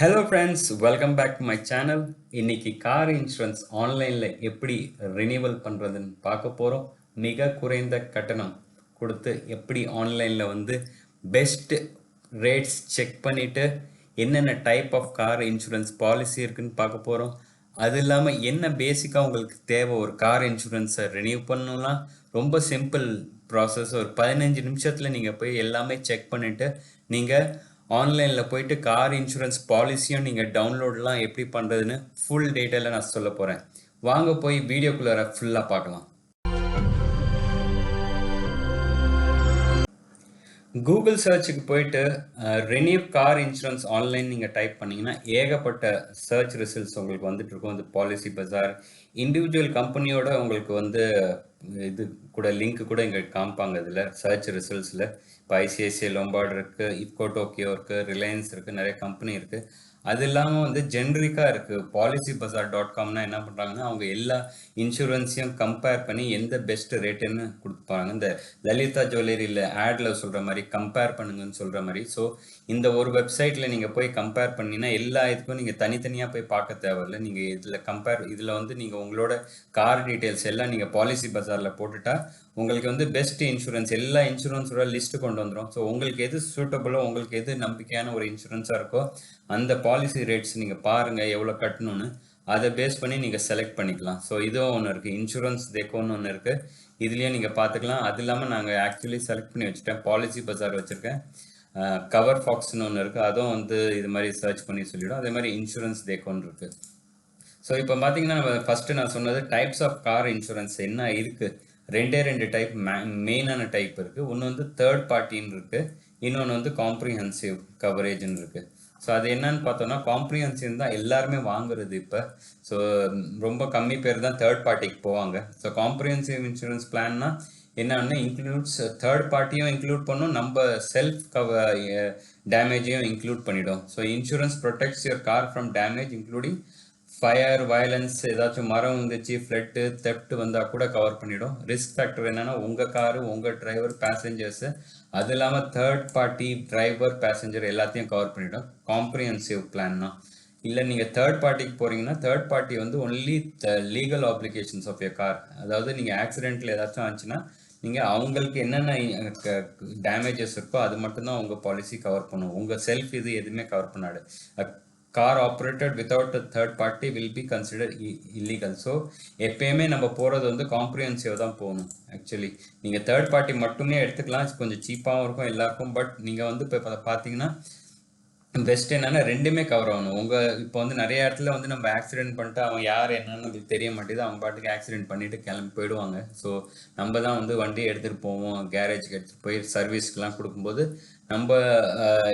Hello friends, welcome back to my channel. இன்னைக்கு car insurance ஆன்லைனில் எப்படி ரினிவல் பண்ணுறதுன்னு பார்க்க போகிறோம். மிக குறைந்த கட்டணம் கொடுத்து எப்படி ஆன்லைனில் பெஸ்ட் ரேட்ஸ் செக் பண்ணிவிட்டு என்னென்ன type of car insurance policy இருக்குன்னு பார்க்க போகிறோம். அது இல்லாமல் என்ன பேசிக்காக உங்களுக்கு தேவை ஒரு கார் இன்சூரன்ஸை ரினியூ பண்ணணும்னா ரொம்ப சிம்பிள் ப்ராசஸ். ஒரு 15 நிமிஷத்தில் நீங்கள் போய் எல்லாமே செக் பண்ணிவிட்டு நீங்கள் ஆன்லைனில் போயிட்டு கார் இன்சூரன்ஸ் பாலிசியும் நீங்கள் டவுன்லோட்லாம் எப்படி பண்ணுறதுன்னு ஃபுல் டீட்டெயிலாக நான் சொல்ல போகிறேன். வாங்க போய் வீடியோக்குள்ளே ஃபுல்லாக பார்க்கலாம். கூகுள் சர்ச்சுக்கு போயிட்டு ரெனியூ கார் இன்சூரன்ஸ் ஆன்லைன் நீங்கள் டைப் பண்ணிங்கன்னா ஏகப்பட்ட சர்ச் ரிசல்ட்ஸ் உங்களுக்கு வந்துட்டு இருக்கும். அந்த பாலிசி பஜார் இண்டிவிஜுவல் கம்பெனியோட உங்களுக்கு இது கூட லிங்க் கூட இங்கே காமிப்பாங்க. இதில் சர்ச் ரிசல்ட்ஸில் இப்போ ஐசிஐசிஐ லோம்பார்டு இருக்குது, இஃப்கோ டோக்கியோ இருக்குது, ரிலையன்ஸ் இருக்குது, நிறைய கம்பெனி இருக்குது. அது இல்லாமல் ஜென்ரிக்காக இருக்குது. பாலிசி பஜார் .comனா என்ன பண்ணுறாங்கன்னா அவங்க எல்லா இன்சூரன்ஸையும் கம்பேர் பண்ணி எந்த பெஸ்ட் ரேட்டுன்னு கொடுப்பாங்க. இந்த லலிதா ஜுவல்லரியில் ஆடில் சொல்கிற மாதிரி கம்பேர் பண்ணுங்கன்னு சொல்கிற மாதிரி. ஸோ இந்த ஒரு வெப்சைட்டில் நீங்கள் போய் கம்பேர் பண்ணிங்கன்னா எல்லா இதுக்கும் நீங்கள் தனித்தனியாக போய் பார்க்க தேவையில்லை. நீங்கள் இதில் நீங்கள் உங்களோட கார் டீட்டெயில்ஸ் எல்லாம் நீங்கள் பாலிசி பஜாரில் போட்டுட்டா உங்களுக்கு பெஸ்ட் இன்சூரன்ஸ் எல்லா இன்சூரன்ஸோட லிஸ்ட்டு கொண்டு வந்துடும். ஸோ உங்களுக்கு எது சூட்டபுளோ, உங்களுக்கு எது நம்பிக்கையான ஒரு இன்சூரன்ஸாக இருக்கோ அந்த பாலிசி ரேட்ஸ் நீங்கள் பாருங்கள் எவ்வளோ கட்டணும்னு. அதை பேஸ் பண்ணி நீங்கள் செலக்ட் பண்ணிக்கலாம். ஸோ இதுவும் ஒன்று இருக்குது, இன்சூரன்ஸ் தேக்கோன்னு ஒன்று இருக்குது. இதுலேயே நீங்கள் பார்த்துக்கலாம். அது இல்லாமல் நாங்கள் ஆக்சுவலி செலக்ட் பண்ணி வச்சுட்டேன், பாலிசி பஜார் வச்சுருக்கேன். கவர் ஃபாக்ஸ்னு ஒன்று இருக்குது, அதுவும் இது மாதிரி சர்ச் பண்ணி சொல்லிவிடும். அதே மாதிரி இன்சூரன்ஸ் தேக்கோன்னு இருக்குது. ஸோ இப்போ பார்த்தீங்கன்னா ஃபஸ்ட்டு நான் சொன்னது டைப்ஸ் ஆஃப் கார் இன்சூரன்ஸ் என்ன இருக்குது. ரெண்டு டைப் மெயினான டைப் இருக்குது. ஒன்று தேர்ட் பார்ட்டின்னு இருக்குது, இன்னொன்று காம்ப்ரிஹென்சிவ் கவரேஜ்னு இருக்குது. ஸோ அது என்னன்னு பார்த்தோன்னா காம்ப்ரிஹென்சிவ் தான் எல்லாருமே வாங்குறது இப்போ. ஸோ ரொம்ப கம்மி பேர் தான் தேர்ட் பார்ட்டிக்கு போவாங்க. ஸோ காம்ப்ரிஹென்சிவ் இன்சூரன்ஸ் பிளான்னா என்னன்னா இன்க்ளூட்ஸ் தேர்ட் பார்ட்டியும் இன்க்ளூட் பண்ணும், நம்ம செல்ஃப் டேமேஜையும் இன்க்ளூட் பண்ணிடும். So insurance protects your car from damage including fire, violence, ஏதாச்சும் மரம் வந்துச்சு, ஃப்ளட்டு, தெஃப்ட் வந்தால் கூட கவர் பண்ணிடும். ரிஸ்க் ஃபேக்டர் என்னென்னா உங்கள் காரு, உங்கள் டிரைவர், பேசஞ்சர்ஸு, அது இல்லாமல் தேர்ட் பார்ட்டி டிரைவர், பேசஞ்சர் எல்லாத்தையும் கவர் பண்ணிடும் காம்ப்ரிஹென்சிவ் பிளான்னா. இல்லை நீங்கள் தேர்ட் பார்ட்டிக்கு போகிறீங்கன்னா third party only legal applications of your car. அதாவது நீங்கள் ஆக்சிடென்ட்டில் ஏதாச்சும் ஆச்சுன்னா நீங்கள் அவங்களுக்கு என்னென்ன டேமேஜஸ் இருக்கோ அது மட்டும்தான் உங்கள் பாலிசி கவர் பண்ணும். உங்கள் செல்ஃப் இது எதுவுமே கவர் பண்ணாது. Car operated without a third party will be consider illegal. So எப்பயுமே நம்ம போகிறது காம்ப்ரிஹென்சிவ் தான் போகணும். ஆக்சுவலி நீங்கள் தேர்ட் பார்ட்டி மட்டுமே எடுத்துக்கலாம், கொஞ்சம் சீப்பாகவும் இருக்கும் எல்லாருக்கும். பட் நீங்கள் இப்போ பார்த்தீங்கன்னா பெஸ்ட் என்னன்னா ரெண்டுமே கவர் ஆகணும். இப்போ நிறைய இடத்துல நம்ம ஆக்சிடென்ட் பண்ணிட்டு அவன் யார் என்னன்னு நம்மளுக்கு தெரிய மாட்டேது, அவங்க பாட்டுக்கு ஆக்சிடென்ட் பண்ணிட்டு கிளம்பி போயிடுவாங்க. ஸோ நம்ம தான் வண்டியை எடுத்துகிட்டு போவோம், கேரேஜுக்கு எடுத்துகிட்டு போய் சர்வீஸ்க்கெலாம் கொடுக்கும்போது நம்ம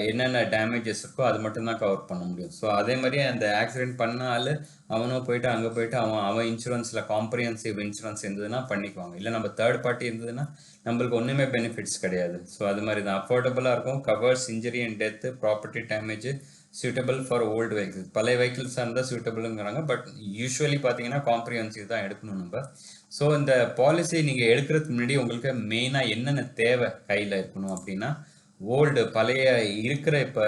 என்னென்ன டேமேஜஸ் இருக்கோ அது மட்டும்தான் கவர் பண்ண முடியும். ஸோ அதே மாதிரியே அந்த ஆக்சிடென்ட் பண்ணாலும் அவனும் போயிட்டு அங்கே போயிட்டு அவன் இன்சூரன்ஸில் காம்ப்ரிஹென்சிவ் இன்சூரன்ஸ் இருந்ததுன்னா பண்ணிக்குவாங்க. இல்லை நம்ம தேர்ட் பார்ட்டி இருந்ததுன்னா நம்மளுக்கு ஒன்றுமே பெனிஃபிட்ஸ் கிடையாது. ஸோ அது மாதிரி தான் அஃபோர்டபுளாக இருக்கும். Covers injury and death, property damage, suitable for old vehicles. பழைய வெஹிக்கிள்ஸாக இருந்தால் சூட்டபிளுங்கிறாங்க. பட் யூஸ்வலி பார்த்தீங்கன்னா காம்ப்ரிஹென்சிவ் தான் எடுக்கணும் நம்ம. ஸோ இந்த பாலிசி நீங்கள் எடுக்கிறதுக்கு முன்னாடி உங்களுக்கு மெயினாக என்னென்ன தேவை கையில் இருக்கணும் அப்படின்னா, பழைய இருக்கிற இப்போ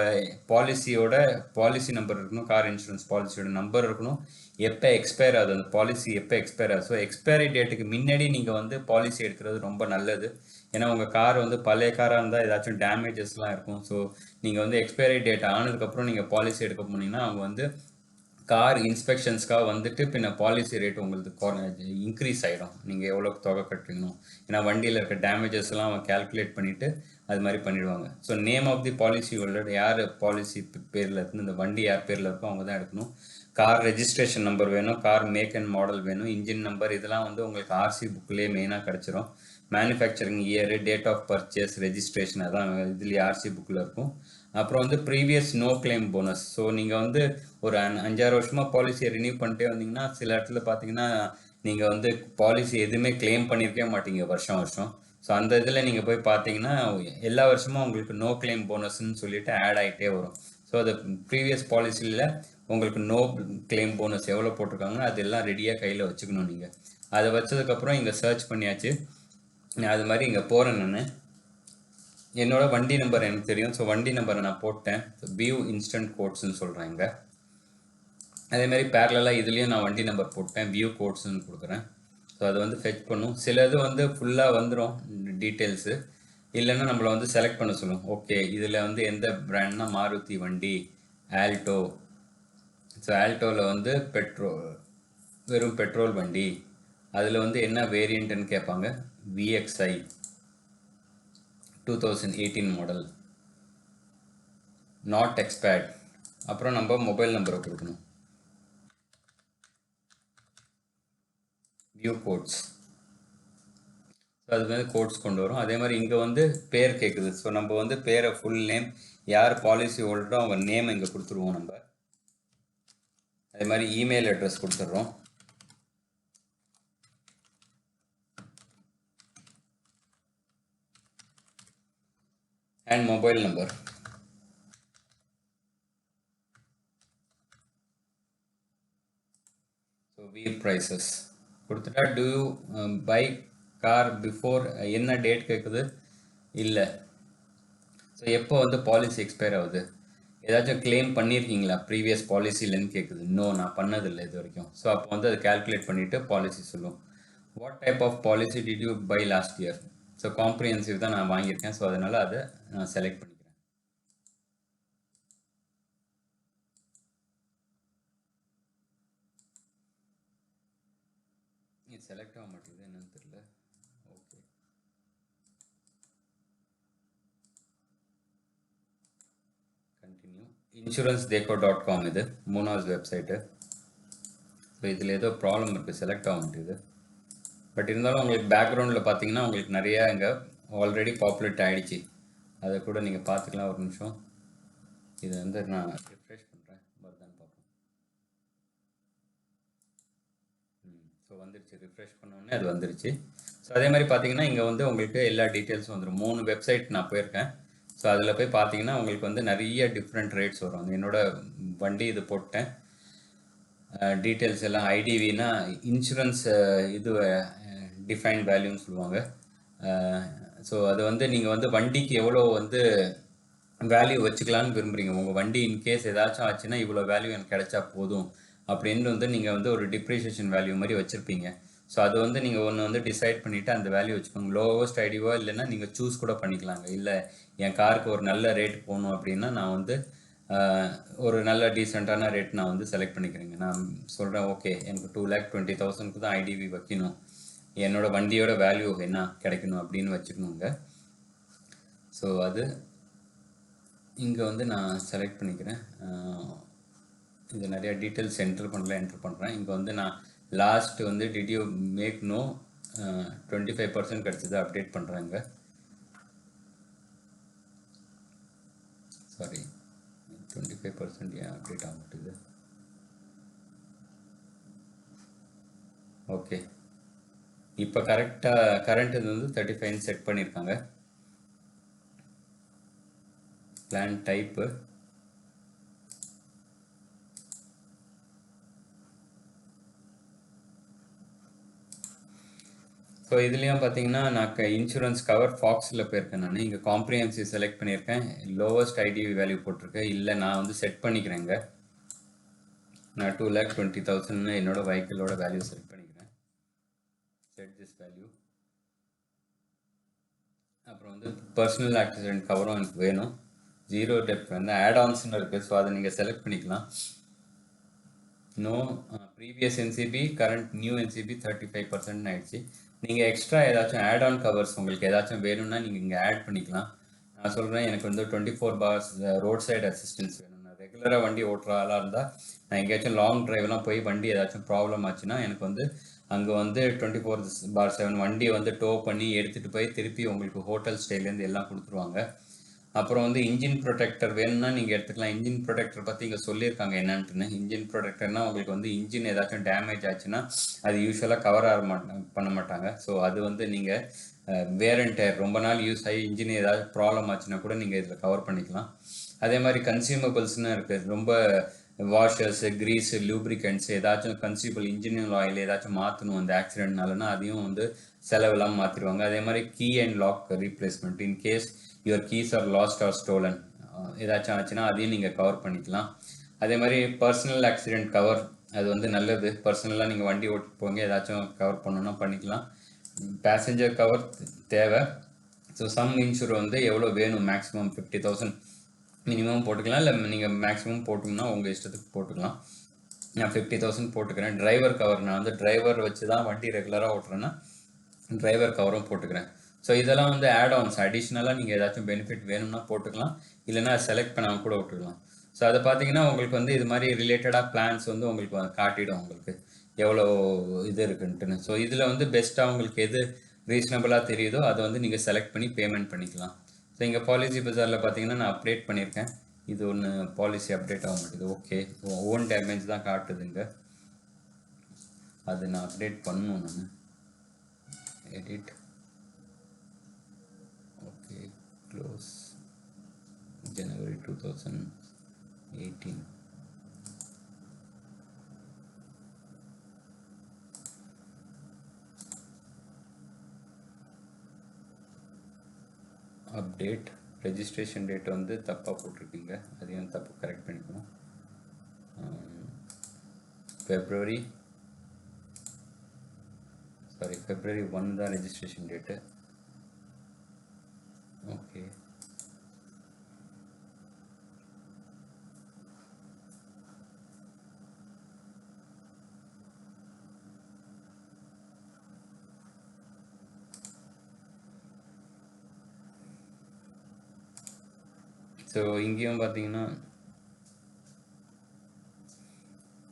பாலிசி நம்பர் இருக்கணும், கார் இன்சூரன்ஸ் பாலிசியோட நம்பர் இருக்கணும், எப்போ எக்ஸ்பயர் ஆகுது அந்த பாலிசி, எப்போ எக்ஸ்பயர் ஆகுது. ஸோ எக்ஸ்பைரி டேட்டுக்கு முன்னாடி நீங்கள் பாலிசி எடுக்கிறது ரொம்ப நல்லது. ஏன்னா உங்கள் கார் பழைய காராக இருந்தால் ஏதாச்சும் டேமேஜஸ்லாம் இருக்கும். ஸோ நீங்கள் எக்ஸ்பைரி டேட் ஆனதுக்கப்புறம் நீங்கள் பாலிசி எடுக்க போனீங்கன்னா அவங்க கார் இன்ஸ்பெக்ஷன்ஸ்க்காக பின்ன பாலிசி ரேட் உங்களுக்கு இன்க்ரீஸ் ஆகிடும். நீங்கள் எவ்வளோ தொகை கட்டுறீங்க, ஏன்னா வண்டியில் இருக்க டேமேஜஸ்லாம் அவன் கேல்குலேட் பண்ணிவிட்டு அது மாதிரி பண்ணிடுவாங்க. So name of the policy holder, யார் பாலிசி பேரில் இருந்து இந்த வண்டி யார் பேரில் இருக்கோ அவங்க தான் எடுக்கணும். கார் ரெஜிஸ்ட்ரேஷன் நம்பர் வேணும், கார் மேக் அண்ட் மாடல் வேணும், இன்ஜின் நம்பர், இதெல்லாம் உங்களுக்கு ஆர்சி புக்லேயே மெயினாக கிடச்சிரும். Manufacturing year, date of purchase, registration, அதான் இதுலேயே ஆர்சி புக்கில் இருக்கும். அப்புறம் previous no claim bonus. So நீங்கள் ஒரு 5-6 வருஷமாக பாலிசியை ரினியூ பண்ணிட்டே வந்தீங்கன்னா சில இடத்துல பார்த்தீங்கன்னா நீங்கள் பாலிசி எதுவுமே கிளைம் பண்ணியிருக்கவே மாட்டீங்க வருஷம். ஸோ அந்த இதில் நீங்கள் போய் பார்த்தீங்கன்னா எல்லா வருஷமும் உங்களுக்கு நோ கிளைம் போனஸ்ன்னு சொல்லிட்டு ஆட் ஆகிட்டே வரும். ஸோ அது ப்ரீவியஸ் பாலிசியில் உங்களுக்கு நோ கிளைம் போனஸ் எவ்வளோ போட்டிருக்காங்கன்னா அதெல்லாம் ரெடியாக கையில் வச்சுக்கணும். நீங்கள் அதை வச்சதுக்கப்புறம் இங்கே சர்ச் பண்ணியாச்சு. அது மாதிரி இங்கே போகிறேன் நான். என்னோட வண்டி நம்பர் எனக்கு தெரியும். ஸோ வண்டி நம்பரை நான் போட்டேன். வியூ இன்ஸ்டன்ட் கோட்ஸ்ன்னு சொல்கிறாங்க. அதேமாதிரி பேரலாக இதுலேயும் நான் வண்டி நம்பர் போட்டேன், வியூ கோட்ஸ்ன்னு கொடுக்குறேன். ஸோ அது வந்து ஃபெச் பண்ணும். சில இது வந்து ஃபுல்லாக வந்துடும் டீட்டெயில்ஸு, இல்லைன்னா நம்மளை வந்து செலக்ட் பண்ண சொல்லும். ஓகே, இதில் வந்து எந்த பிராண்ட்னா மாருதி வண்டி, ஆல்டோ. ஸோ ஆல்டோவில் வந்து வெறும் பெட்ரோல் வண்டி, அதில் வந்து என்ன வேரியண்ட்டுன்னு கேட்பாங்க. VXI 2018 model, not expert. அப்புறம் நம்ம மொபைல் நம்பரை கொடுக்கணும், வியூ கோட்ஸ். ஸோ அது மாதிரி கோட்ஸ் கொண்டு வரும். அதே மாதிரி இங்கே வந்து பேர் கேட்குது. ஸோ நம்ம வந்து பேரை ஃபுல் நேம், யார் பாலிசி ஹோல்டரோ அவங்க நேம் இங்கே கொடுத்துருவோம் நம்ம. அதே மாதிரி இமெயில் அட்ரஸ் கொடுத்துட்றோம். And mobile number. So we'll prices கொடுத்துட்டா, do you buy car before, என்ன டேட் கேட்குது, இல்லை. ஸோ எப்போ வந்து பாலிசி எக்ஸ்பயர் ஆகுது, ஏதாச்சும் கிளைம் பண்ணியிருக்கீங்களா ப்ரீவியஸ் பாலிசிலன்னு கேட்குது. நோ, நான் பண்ணதில்லை இது வரைக்கும். ஸோ அப்போ வந்து அதை கால்குலேட் பண்ணிவிட்டு பாலிசி சொல்லும். What type of policy did you buy last year. So comprehensive தான் நான் வாங்கியிருக்கேன். ஸோ அதனால் அதை நான் செலக்ட் பண்ணிக்கிறேன். செலக்ட் ஆக மாட்டேங்குது, என்னன்னு தெரியல. Okay, continue. insurancedeco.com இது 3வது வெப்சைட்டு. ஸோ இதில் ஏதோ ப்ராப்ளம் இருக்குது, செலக்ட் ஆக மாட்டேங்குது. பட் இருந்தாலும் உங்களுக்கு பேக்ரவுண்டில் பார்த்தீங்கன்னா உங்களுக்கு நிறையா இங்கே ஆல்ரெடி பாப்புலேட் ஆகிடுச்சு. அதை கூட நீங்கள் பார்த்துக்கலாம். ஒரு நிமிஷம், இதை வந்து நான் ரிஃப்ரெஷ் பண்ணுறேன், வருதான்னு பார்ப்போம். ஸோ வந்துருச்சு, ரிஃப்ரெஷ் பண்ணோடனே அது வந்துருச்சு. ஸோ அதே மாதிரி பார்த்தீங்கன்னா இங்கே வந்து உங்களுக்கு எல்லா டீட்டெயில்ஸும் வந்துடும். 3 வெப்சைட் நான் போயிருக்கேன். ஸோ அதில் போய் பார்த்தீங்கன்னா உங்களுக்கு வந்து நிறைய டிஃப்ரெண்ட் ரேட்ஸ் வரும். என்னோடய வண்டி இது போட்டேன், டீட்டெயில்ஸ் எல்லாம். ஐடிவினா இன்சூரன்ஸ் இது டிஃபைன் வேல்யூன்னு சொல்லுவாங்க. ஸோ அது வந்து நீங்கள் வந்து வண்டிக்கு எவ்வளோ வந்து வேல்யூ வச்சுக்கலான்னு விரும்புகிறீங்க. உங்கள் வண்டி இன்கேஸ் ஏதாச்சும் ஆச்சுன்னா இவ்வளோ வேல்யூ எனக்கு கிடைச்சா போதும் அப்படின்னு வந்து நீங்கள் வந்து ஒரு டிப்ரிசியேஷன் வேல்யூ மாதிரி வச்சுருப்பீங்க. ஸோ அது வந்து நீங்கள் ஒன்று வந்து டிசைட் பண்ணிவிட்டு அந்த வேல்யூ வச்சுக்கோங்க. லோவஸ்ட் ஐடியோ இல்லைன்னா நீங்கள் சூஸ் கூட பண்ணிக்கலாங்க. இல்லை என் காருக்கு ஒரு நல்ல ரேட் போகணும் அப்படின்னா நான் வந்து ஒரு நல்ல டீசெண்டான ரேட் நான் வந்து செலக்ட் பண்ணிக்கிறேங்க. நான் சொல்கிறேன், ஓகே எனக்கு 2,20,000 தான் ஐடிவி வைக்கணும், என்னோடய வண்டியோட வேல்யூ என்ன கிடைக்கணும் அப்படின்னு வச்சுக்கணுங்க. ஸோ அது இங்கே வந்து நான் செலக்ட் பண்ணிக்கிறேன். இது நிறையா டீட்டெயில்ஸ் என்ட்ரு பண்ணுறேன். இங்கே வந்து நான் லாஸ்ட் வந்து டிட் யூ மேக் நோ 25% கிடச்சிது, அப்டேட் பண்ணுறேங்க. சாரி, 25% ஏன் அப்டேட் ஆக மாட்டேங்குது. ஓகே, இப்போ கரெக்டாக கரண்ட் இது வந்து 35 செட் பண்ணியிருக்காங்க. பிளான் டைப்பு ஸோ இதுலேயும் பார்த்தீங்கன்னா நான் இன்சூரன்ஸ் கவர் ஃபாக்ஸில் போயிருக்கேன். நான் இங்கே காம்ப்ரிஹென்சிவ் செலக்ட் பண்ணியிருக்கேன், லோவஸ்ட் ஐடிவி வேல்யூ போட்டிருக்கேன். இல்லை நான் வந்து செட் பண்ணிக்கிறேங்க, நான் 2,20,000 என்னோட வெஹிக்கிளோட வேல்யூ செலக்ட் பண்ணிக்கிறேன். Set this value. அப்புறம் வந்து பர்சனல் ஆக்சிடென்ட் கவரும் எனக்கு வேணும். 0 டெப்த் வந்து ஆட்-ஆன்ஸ்னு இருக்குது. ஸோ அதை நீங்கள் செலக்ட் பண்ணிக்கலாம். No previous NCB, current new NCB 35% ஆயிடுச்சு. நீங்கள் எக்ஸ்ட்ரா ஏதாச்சும் ஆட்-ஆன் கவர்ஸ் உங்களுக்கு ஏதாச்சும் வேணும்னா நீங்கள் இங்கே ஆட் பண்ணிக்கலாம். நான் சொல்கிறேன், எனக்கு வந்து 24 bars ரோட் சைடு அசிஸ்டன்ஸ் வேணும். நான் ரெகுலராக வண்டி ஓட்டுற ஆளாக இருந்தால் நான் எங்கேயாச்சும் லாங் ட்ரைவ்லாம் போய் வண்டி ஏதாச்சும் ப்ராப்ளம் ஆச்சுன்னா எனக்கு வந்து அங்கே வந்து 24/7 வண்டியை வந்து டோ பண்ணி எடுத்துகிட்டு போய் திருப்பி உங்களுக்கு ஹோட்டல் ஸ்டேலேருந்து எல்லாம் கொடுத்துருவாங்க. அப்புறம் வந்து இன்ஜின் ப்ரொடெக்டர் வேணும்னா நீங்கள் எடுத்துக்கலாம். இன்ஜின் ப்ரொடெக்டர் பற்றி இங்கே சொல்லியிருக்காங்க என்னன்ட்டுன்னு. இன்ஜின் ப்ரொடெக்டர்னால் உங்களுக்கு வந்து இன்ஜின் ஏதாச்சும் டேமேஜ் ஆச்சுன்னா அது யூஸ்வலாக கவர் ஆக பண்ண மாட்டாங்க. ஸோ அது வந்து நீங்கள் வேர் அண்ட் டயர் ரொம்ப நாள் யூஸ் ஆகி இன்ஜின் ஏதாவது ப்ராப்ளம் ஆச்சுன்னா கூட நீங்கள் இதில் கவர் பண்ணிக்கலாம். அதே மாதிரி கன்சியூமபிள்ஸ்னு இருக்குது. ரொம்ப வாஷர்ஸு, க்ரீஸு, லூப்ரிகன்ட்ஸ் ஏதாச்சும் கன்சியூமபிள் இன்ஜினியர் ஆயில் ஏதாச்சும் மாற்றணும் அந்த ஆக்சிடென்ட்னாலனா அதையும் வந்து செலவெல்லாம் மாற்றிடுவாங்க. அதே மாதிரி key and lock replacement, in case your keys are lost or stolen, ஏதாச்சும் ஆச்சுன்னா அதையும் நீங்கள் கவர் பண்ணிக்கலாம். அதே மாதிரி பர்சனல் ஆக்சிடென்ட் கவர், அது வந்து நல்லது. பர்சனலாக நீங்கள் வண்டி ஓட்டிட்டு போங்க, ஏதாச்சும் கவர் பண்ணணும்னா பண்ணிக்கலாம். பேசஞ்சர் கவர் தேவை. ஸோ சம் இன்சூர் வந்து எவ்வளோ வேணும், மேக்ஸிமம் 50,000 மினிமம் போட்டுக்கலாம், இல்லை நீங்கள் மேக்ஸிமம் போட்டோம்னா உங்கள் இஷ்டத்துக்கு போட்டுக்கலாம். நான் 50,000 போட்டுக்கிறேன். டிரைவர் கவர், நான் வந்து டிரைவர் வச்சு தான் வண்டி ரெகுலராக ஓட்டுறேன்னா டிரைவர் கவரும் போட்டுக்கிறேன். ஸோ இதெல்லாம் வந்து ஆட் ஆன்ஸ், அடிஷ்னலாக நீங்கள் ஏதாச்சும் பெனிஃபிட் வேணும்னா போட்டுக்கலாம், இல்லைனா செலக்ட் பண்ணாமல் கூட விட்டுக்கலாம். ஸோ அதை பார்த்தீங்கன்னா உங்களுக்கு வந்து இது மாதிரி ரிலேட்டடாக பிளான்ஸ் வந்து உங்களுக்கு காட்டிடும், உங்களுக்கு எவ்வளோ இது இருக்குன்ட்டுன்னு. ஸோ இதில் வந்து பெஸ்ட்டாக உங்களுக்கு எது ரீசனபிளாக தெரியுதோ அதை வந்து நீங்கள் செலக்ட் பண்ணி பேமெண்ட் பண்ணிக்கலாம். ஸோ இங்கே பாலிசி பஜாரில் பார்த்தீங்கன்னா நான் அப்டேட் பண்ணியிருக்கேன். இது ஒன்று பாலிசி அப்டேட் ஆக மாட்டேங்குது. ஓகே, ஓன் டேமேஜ் தான் காட்டுதுங்க. அது நான் அப்டேட் பண்ணணும். நான் edit, okay, close, January 2018. Update, registration date வந்து தப்பாக போட்டிருக்கீங்க, அதையும் தப்பு கரெக்ட் பண்ணிக்கணும். February 1 தான் ரெஜிஸ்ட்ரேஷன் டேட்டு. ஓகே, ஸோ இங்கேயும் பார்த்தீங்கன்னா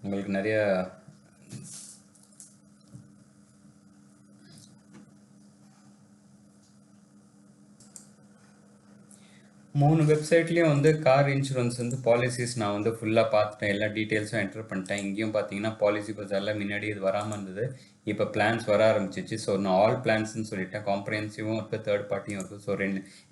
உங்களுக்கு நிறைய மூணு வெப்சைட்லேயும் வந்து கார் இன்சூரன்ஸ் வந்து பாலிசிஸ் நான் வந்து ஃபுல்லாக பார்த்துட்டேன், எல்லா டீட்டெயில்ஸும் என்டர் பண்ணிட்டேன். இங்கேயும் பார்த்தீங்கன்னா பாலிசி பஜாரில் முன்னாடி இது வராமல் இருந்தது, இப்போ பிளான்ஸ் வர ஆரம்பிச்சிச்சு. ஸோ நான் ஆல் பிளான்ஸ்னு சொல்லிட்டேன், காம்ப்ரஹென்சிவும் இருக்குது, தேர்ட் பார்ட்டியும் இருக்குது. ஸோ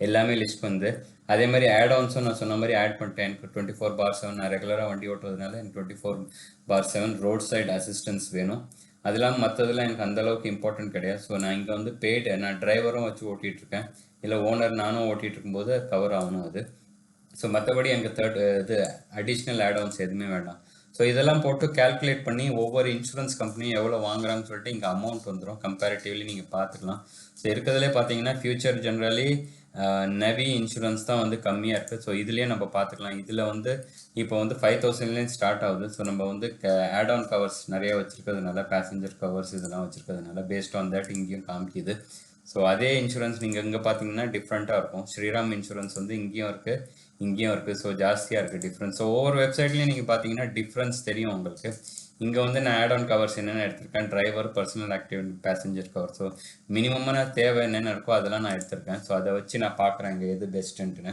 எல்லாமே லிஸ்ட் வந்து அதே மாதிரி ஆட் ஆன்ஸும் நான் சொன்ன மாதிரி ஆட் பண்ணிட்டேன். எனக்கு 24/7 நான் ரெகுலராக வண்டி ஓட்டுறதுனால எனக்கு 24/7 ரோட் சைடு அசிஸ்டன்ஸ் வேணும். அது இல்லாமல் மற்றதெல்லாம் எனக்கு அந்தளவுக்கு இம்பார்ட்டன்ட் கிடையாது. ஸோ நான் இங்கே வந்து பெய்டு, நான் டிரைவரும் வச்சு ஓட்டிகிட்ருக்கேன், இல்லை ஓனர் நானும் ஓட்டிகிட்டு இருக்கும்போது கவர் ஆகணும் அது. ஸோ மற்றபடி எனக்கு இது அடிஷ்னல் ஆட் ஆன்ஸ் எதுவுமே வேண்டாம். ஸோ இதெல்லாம் போட்டு கேல்குலேட் பண்ணி ஒவ்வொரு இன்சூரன்ஸ் கம்பெனியும் எவ்வளோ வாங்குறாங்கன்னு சொல்லிட்டு இங்கே அமௌண்ட் வந்துடும். கம்பேரிட்டிவ்லி நீங்கள் பார்த்துக்கலாம். ஸோ இருக்கிறதுலே பார்த்தீங்கன்னா ஃபியூச்சர் ஜென்ரலி நெவி இன்சூரன்ஸ் தான் வந்து கம்மியாக இருக்குது. ஸோ இதுலேயே நம்ம பார்த்துக்கலாம். இதில் வந்து இப்போ வந்து 5,000லேருந்து ஸ்டார்ட் ஆகுது. ஸோ நம்ம வந்து ஆட் ஆன் கவர்ஸ் நிறைய வச்சுருக்கிறதுனால, பேசஞ்சர் கவர்ஸ் இதெல்லாம் வச்சுருக்கிறதுனால பேஸ்ட் ஆன் தட் இங்கேயும் காமிக்குது. ஸோ அதே இன்சூரன்ஸ் நீங்கள் இங்கே பார்த்தீங்கன்னா டிஃப்ரெண்ட்டாக இருக்கும். ஸ்ரீராம் இன்சூரன்ஸ் வந்து இங்கேயும் இருக்குது, இங்கேயும் இருக்குது. ஸோ ஜாஸ்தியாக இருக்குது டிஃப்ரென்ஸ். ஸோ ஒவ்வொரு வெப்சைட்லேயும் நீங்கள் பார்த்தீங்கன்னா டிஃப்ரென்ஸ் தெரியும் உங்களுக்கு. இங்கே வந்து நான் ஆட் ஆன் கவர்ஸ் என்னென்ன எடுத்திருக்கேன், driver, personal activity, passenger cover. So மினிமமான தேவை என்னென்ன இருக்கோ அதெல்லாம் நான் எடுத்திருக்கேன். ஸோ அதை வச்சு நான் பார்க்குறேன் இங்கே எது பெஸ்ட்டுன்ட்டுன்னு.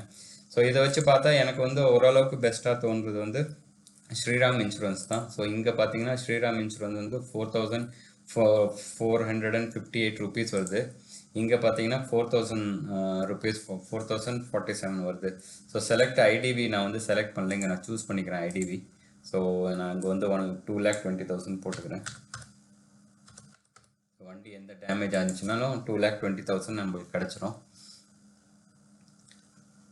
ஸோ இதை வச்சு பார்த்தா எனக்கு வந்து ஓரளவுக்கு பெஸ்ட்டாக தோன்றது வந்து ஸ்ரீராம் இன்சூரன்ஸ் தான். ஸோ இங்கே பார்த்தீங்கன்னா ஸ்ரீராம் இன்சூரன்ஸ் வந்து 4,458 ருபீஸ் வருது. இங்கே பார்த்தீங்கன்னா 4,000 ருபீஸ், 4,047 வருது. ஸோ செலக்ட் ஐடிவி நான் வந்து செலக்ட் பண்ணல, இங்கே நான் சூஸ் பண்ணிக்கிறேன் ஐடிவி. ஸோ நான் இங்கே வந்து 2,20,000 போட்டுக்கிறேன். வண்டி எந்த டேமேஜ் ஆனிச்சுனாலும் 2,20,000 நம்மளுக்கு கிடச்சிரும்.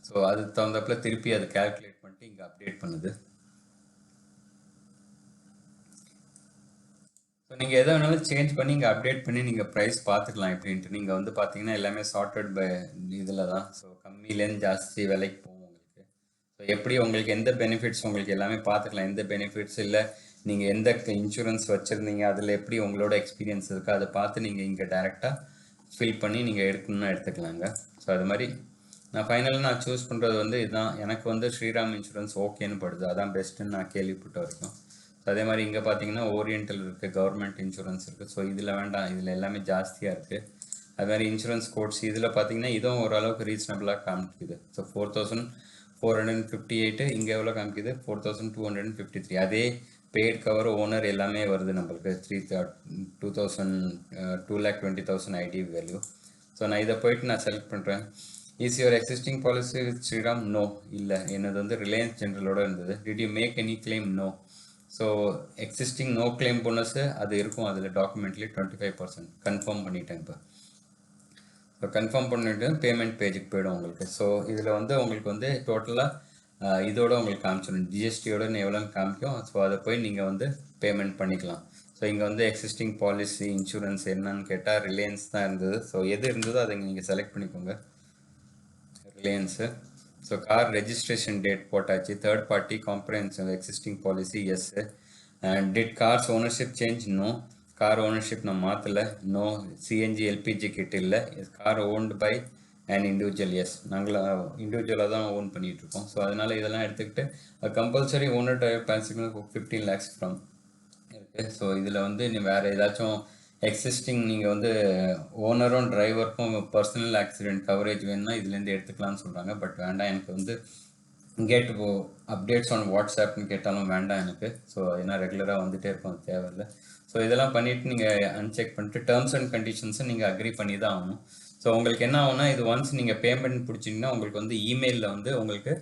ஸோ அதுக்கு தகுந்தப்பல திருப்பி அதை கேல்குலேட் பண்ணிட்டு இங்கே அப்டேட் பண்ணுது. ஸோ நீங்கள் எதை வேணாலும் சேஞ்ச் பண்ணி இங்கே அப்டேட் பண்ணி நீங்கள் ப்ரைஸ் பார்த்துக்கலாம் எப்படின்ட்டு. நீங்கள் வந்து பார்த்தீங்கன்னா எல்லாமே சார்ட்டட் பை இதில் தான். ஸோ கம்மியிலேருந்து ஜாஸ்தி விலைக்கு போகும் உங்களுக்கு. ஸோ எப்படி உங்களுக்கு எந்த பெனிஃபிட்ஸ் உங்களுக்கு எல்லாமே பார்த்துக்கலாம். எந்த பெனிஃபிட்ஸ் இல்லை, நீங்கள் எந்த இன்சூரன்ஸ் வச்சுருந்தீங்க, அதில் எப்படி உங்களோட எக்ஸ்பீரியன்ஸ் இருக்குது, அதை பார்த்து நீங்கள் இங்கே டைரெக்டாக ஃபில் பண்ணி நீங்கள் எடுக்கணும்னா எடுத்துக்கலாங்க. ஸோ அது மாதிரி நான் ஃபைனலாக நான் சூஸ் பண்ணுறது வந்து இதுதான். எனக்கு வந்து ஸ்ரீராம் இன்சூரன்ஸ் ஓகேன்னு படுது, அதான் பெஸ்ட்டுன்னு நான் கேள்விப்பட்ட வரைக்கும். அதே மாதிரி இங்கே பார்த்தீங்கன்னா ஓரியண்டல் இருக்குது, கவர்மெண்ட் இன்சூரன்ஸ் இருக்குது. ஸோ இதில் வேண்டாம், இதில் எல்லாமே ஜாஸ்தியாக இருக்குது. அது மாதிரி இன்சூரன்ஸ் கோட்ஸ் இதில் பார்த்தீங்கன்னா இதுவும் ஓரளவுக்கு ரீசனபிளாக காமிக்குது. ஸோ 4,458, இங்கே எவ்வளோ காமிக்குது, 4,253. அதே பெய்ட் கவர், ஓனர் எல்லாமே வருது நம்மளுக்கு 2,20,000 ஐடி வேல்யூ. ஸோ நான் இதை போயிட்டு நான் செலக்ட் பண்ணுறேன். Is your existing policy with Shriram? No, இல்லை, என்னது வந்து ரிலையன்ஸ் ஜென்ரலோட இருந்தது. Did you make any claim? No. So existing no claim bonus அது இருக்கும் அதில் டாக்குமெண்ட்லேயே 25% கன்ஃபார்ம் பண்ணிட்டேன் இப்போ. ஸோ கன்ஃபார்ம் பண்ணிவிட்டு பேமெண்ட் பேஜுக்கு போய்டும் உங்களுக்கு. ஸோ இதில் வந்து உங்களுக்கு வந்து டோட்டலாக இதோட உங்களுக்கு காமிச்சிடும், ஜிஎஸ்டியோட எவ்வளோன்னு காமிக்கும். ஸோ அதை போய் நீங்கள் வந்து பேமெண்ட் பண்ணிக்கலாம். ஸோ இங்கே வந்து எக்ஸிஸ்டிங் பாலிசி இன்சூரன்ஸ் என்னன்னு கேட்டால் ரிலையன்ஸ் தான் இருந்தது. ஸோ எது இருந்ததோ அதை நீங்கள் செலக்ட் பண்ணிக்கோங்க, Reliance. So car registration date போட்டாச்சு. Third party comprehensive existing policy yes. And did cars ownership change? No. Car ownership நான் மாற்றலை. நோ. சிஎன்ஜி எல்பிஜி கிட்ட இல்லை. Car owned by and individual? Yes, நாங்கள் இண்டிவிஜுவலாக தான் ஓன் பண்ணிகிட்ருக்கோம். ஸோ அதனால் இதெல்லாம் எடுத்துக்கிட்டு கம்பல்சரி ஓனர் டிரைவர் பேசிக்கணும் 15 lakhs ஃப்ரம் இருக்குது. ஸோ இதில் வந்து நீ வேறு ஏதாச்சும் எக்ஸிஸ்டிங் நீங்கள் வந்து ஓனரும் டிரைவருக்கும் பர்சனல் ஆக்சிடென்ட் கவரேஜ் வேணும்னா இதுலேருந்து எடுத்துக்கலாம்னு சொல்கிறாங்க. பட் வேண்டாம், எனக்கு வந்து கேட் அப்டேட்ஸ் ஆன் வாட்ஸ்அப்னு கேட்டாலும் வேண்டாம் எனக்கு. ஸோ ஏன்னா ரெகுலராக வந்துகிட்டே இருக்கும், தேவையில்லை. ஸோ இதெல்லாம் பண்ணிவிட்டு நீங்கள் அன்செக் பண்ணிட்டு டேர்ம்ஸ் அண்ட் கண்டிஷன்ஸை நீங்கள் அக்ரி பண்ணி தான் ஆகணும். ஸோ உங்களுக்கு என்ன ஆகுனா, இது ஒன்ஸ் நீங்கள் பேமெண்ட் பிடிச்சிங்கன்னா உங்களுக்கு வந்து இமெயிலில் வந்து உங்களுக்கு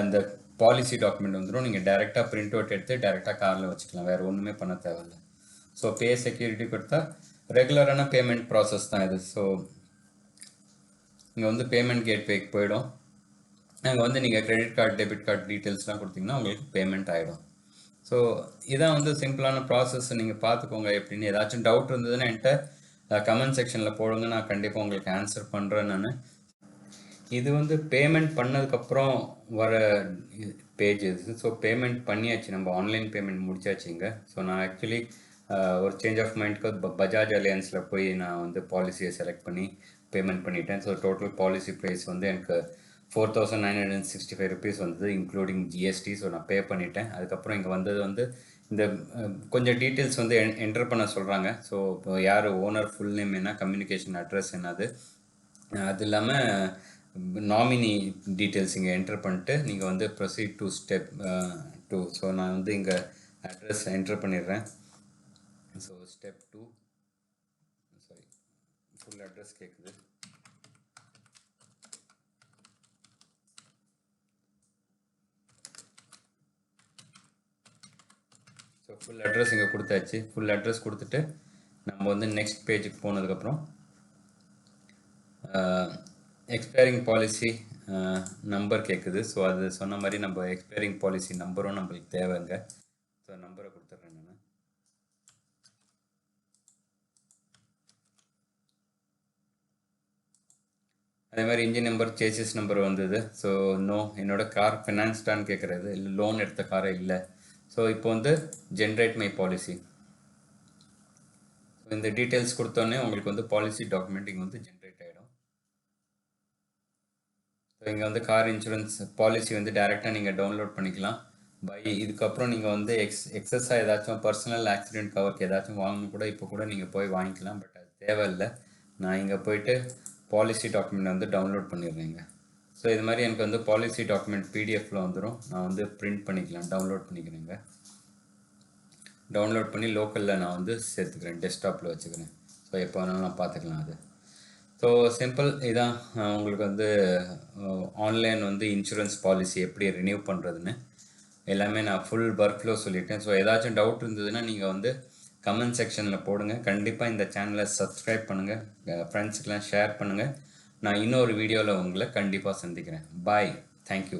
இந்த பாலிசி டாக்குமெண்ட் வந்துடும். நீங்கள் டேரெக்டாக பிரிண்ட் அவுட் எடுத்து டேரெக்டாக காரில் வச்சுக்கலாம், வேறு ஒன்றுமே பண்ண தேவையில்லை. ஸோ பே செக்யூரிட்டி கொடுத்தா ரெகுலரான பேமெண்ட் ப்ராசஸ் தான் இது. ஸோ இங்கே வந்து பேமெண்ட் கேட்வேக்கு போயிடும். அங்கே வந்து நீங்கள் கிரெடிட் கார்டு டெபிட் கார்டு டீட்டெயில்ஸ்லாம் கொடுத்தீங்கன்னா உங்களுக்கு பேமெண்ட் ஆகிடும். ஸோ இதான் வந்து சிம்பிளான ப்ராசஸ். நீங்கள் பார்த்துக்கோங்க எப்படின்னு. ஏதாச்சும் டவுட் இருந்ததுன்னா என்கிட்ட கமெண்ட் செக்ஷனில் போடுங்க, நான் கண்டிப்பாக உங்களுக்கு ஆன்சர் பண்ணுறேன் நான். இது வந்து பேமெண்ட் பண்ணதுக்கப்புறம் வர பேஜ் இது. ஸோ பேமெண்ட் பண்ணியாச்சு, நம்ம ஆன்லைன் பேமெண்ட் முடிச்சாச்சுங்க. ஸோ நான் ஆக்சுவலி ஒரு சேஞ்ச் ஆஃப் மைண்ட்க்கு பஜாஜ் அலையன்ஸில் போய் நான் வந்து பாலிசியை செலக்ட் பண்ணி பேமெண்ட் பண்ணிட்டேன். ஸோ டோட்டல் பாலிசி ப்ரைஸ் வந்து எனக்கு 4,965 rupees வந்தது, இன்க்ளூடிங் ஜிஎஸ்டி. ஸோ நான் பே பண்ணிட்டேன். அதுக்கப்புறம் இங்கே வந்தது வந்து இந்த கொஞ்சம் டீட்டெயில்ஸ் வந்து என்டர் பண்ண சொல்கிறாங்க. ஸோ இப்போ யார் ஓனர், ஃபுல் நேம் என்ன, கம்யூனிகேஷன் அட்ரஸ் என்னது, அது இல்லாமல் நாமினி டீட்டெயில்ஸ் இங்கே என்டர் பண்ணிட்டு நீங்கள் வந்து ப்ரொசீட் டு ஸ்டெப் 2. ஸோ நான் வந்து இங்கே அட்ரஸ் என்டர் பண்ணிடுறேன். So step 2, sorry full address கேட்குது. ஸோ ஃபுல் அட்ரஸ் இங்கே கொடுத்தாச்சு. ஃபுல் அட்ரஸ் கொடுத்துட்டு நம்ம வந்து நெக்ஸ்ட் பேஜுக்கு போனதுக்கப்புறம் எக்ஸ்பைரிங் பாலிசி நம்பர் கேட்குது. ஸோ அது சொன்ன மாதிரி நம்ம எக்ஸ்பைரிங் பாலிசி நம்பரும் நம்மளுக்கு தேவைங்க. ஸோ நம்பரை கொடுத்துட்றேன் நான். அதே மாதிரி இன்ஜின் நம்பர், சேசிஸ் நம்பர் வந்தது. ஸோ நோ, என்னோட கார் ஃபினான்ஸ்டான்னு கேட்குறது, இல்லை லோன் எடுத்த காரை இல்லை. ஸோ இப்போ வந்து ஜென்ரேட் மை பாலிசி. ஸோ இந்த டீட்டெயில்ஸ் கொடுத்தோன்னே உங்களுக்கு வந்து பாலிசி டாக்குமெண்ட் இங்கே வந்து ஜென்ரேட் ஆகிடும். ஸோ இங்கே வந்து கார் இன்சூரன்ஸ் பாலிசி வந்து டேரெக்டாக நீங்கள் டவுன்லோட் பண்ணிக்கலாம். இதுக்கப்புறம் நீங்கள் வந்து எக்ஸஸாக ஏதாச்சும் பர்சனல் ஆக்சிடென்ட் கவருக்கு ஏதாச்சும் வாங்கணும் கூட இப்போ கூட நீங்கள் போய் வாங்கிக்கலாம். பட் அது தேவையில்லை. நான் இங்கே போயிட்டு பாலிசி டாக்குமெண்ட் வந்து டவுன்லோட் பண்ணிடுறேங்க. ஸோ இது மாதிரி எனக்கு வந்து பாலிசி டாக்குமெண்ட் பிடிஎஃப்பில் வந்துடும். நான் வந்து பிரிண்ட் பண்ணிக்கலாம், டவுன்லோட் பண்ணிக்கிறேங்க. டவுன்லோட் பண்ணி லோக்கலில் நான் வந்து சேர்த்துக்கிறேன், டெஸ்க்டாப்பில் வச்சுக்கிறேன். ஸோ எப்போ வேணாலும் நான் பார்த்துக்கலாம் அது. ஸோ சிம்பிள் இதான். உங்களுக்கு வந்து ஆன்லைன் வந்து இன்சூரன்ஸ் பாலிசி எப்படி ரினியூ பண்ணுறதுன்னு எல்லாமே நான் ஃபுல் ஒர்க் ஃப்ளோ சொல்லிட்டேன். ஸோ ஏதாச்சும் டவுட் இருந்ததுன்னா நீங்கள் வந்து கமெண்ட் செக்ஷனில் போடுங்க. கண்டிப்பாக இந்த சேனலை சப்ஸ்கிரைப் பண்ணுங்கள், ஃப்ரெண்ட்ஸுக்கெலாம் ஷேர் பண்ணுங்கள். நான் இன்னொரு வீடியோவில் உங்களை கண்டிப்பாக சந்திக்கிறேன். பாய், தேங்க்யூ.